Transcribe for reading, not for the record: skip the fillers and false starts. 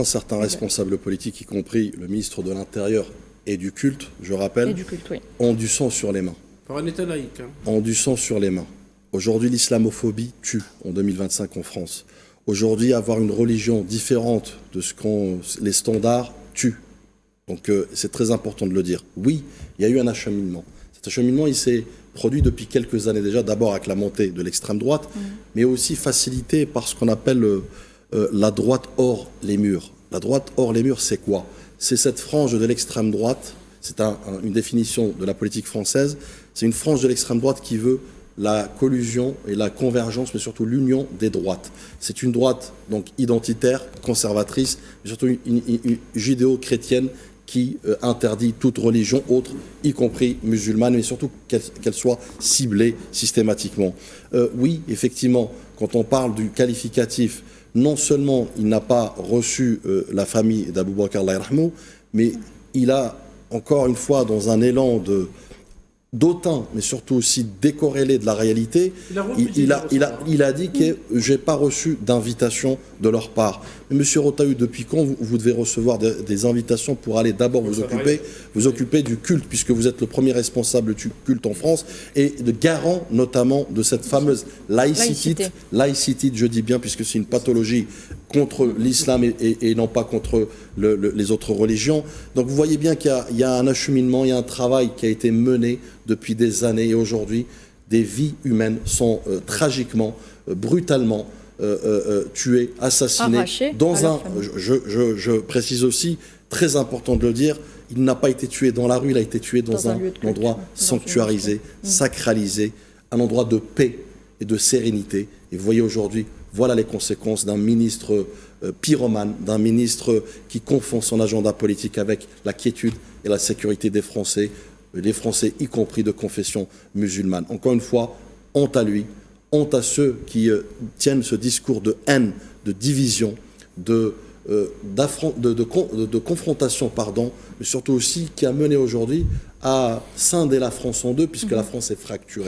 certains responsables politiques, y compris le ministre de l'Intérieur et du culte, je rappelle, oui. ont du sang sur les mains. Par un État laïque. Ont du sang sur les mains. Aujourd'hui, l'islamophobie tue en 2025 en France. Aujourd'hui, avoir une religion différente de les standards tue. Donc c'est très important de le dire. Oui, il y a eu un acheminement. Cet acheminement, il s'est produit depuis quelques années déjà, d'abord avec la montée de l'extrême droite, mais aussi facilité par ce qu'on appelle la droite hors les murs. La droite hors les murs, c'est quoi? C'est cette frange de l'extrême droite, c'est une définition de la politique française, c'est une frange de l'extrême droite qui veut la collusion et la convergence, mais surtout l'union des droites. C'est une droite donc identitaire, conservatrice, mais surtout une judéo-chrétienne qui interdit toute religion autre, y compris musulmane, mais surtout qu'elle soit ciblée systématiquement. Oui, effectivement, quand on parle du qualificatif, non seulement il n'a pas reçu la famille d'Abou Bakr, mais il a, encore une fois, dans un élan d'autant, mais surtout aussi décorrélé de la réalité, il a dit que je n'ai pas reçu d'invitation de leur part. Mais M. Rotahou, depuis quand vous devez recevoir des invitations pour aller d'abord vous occuper du culte, puisque vous êtes le premier responsable du culte en France, et le garant notamment de cette fameuse laïcité, je dis bien, puisque c'est une pathologie contre l'islam et non pas contre les autres religions. Donc vous voyez bien qu'il y a un acheminement, il y a un travail qui a été mené depuis des années, et aujourd'hui, des vies humaines sont tragiquement, brutalement tuées, assassinées. Je précise aussi, très important de le dire, il n'a pas été tué dans la rue, il a été tué dans un endroit sanctuarisé, sacralisé, un endroit de paix et de sérénité. Et vous voyez aujourd'hui, voilà les conséquences d'un ministre pyromane, d'un ministre qui confond son agenda politique avec la quiétude et la sécurité des Français, y compris de confession musulmane. Encore une fois, honte à lui, honte à ceux qui tiennent ce discours de haine, de division, de confrontation, mais surtout aussi qui a mené aujourd'hui à scinder la France en deux, puisque la France est fracturée.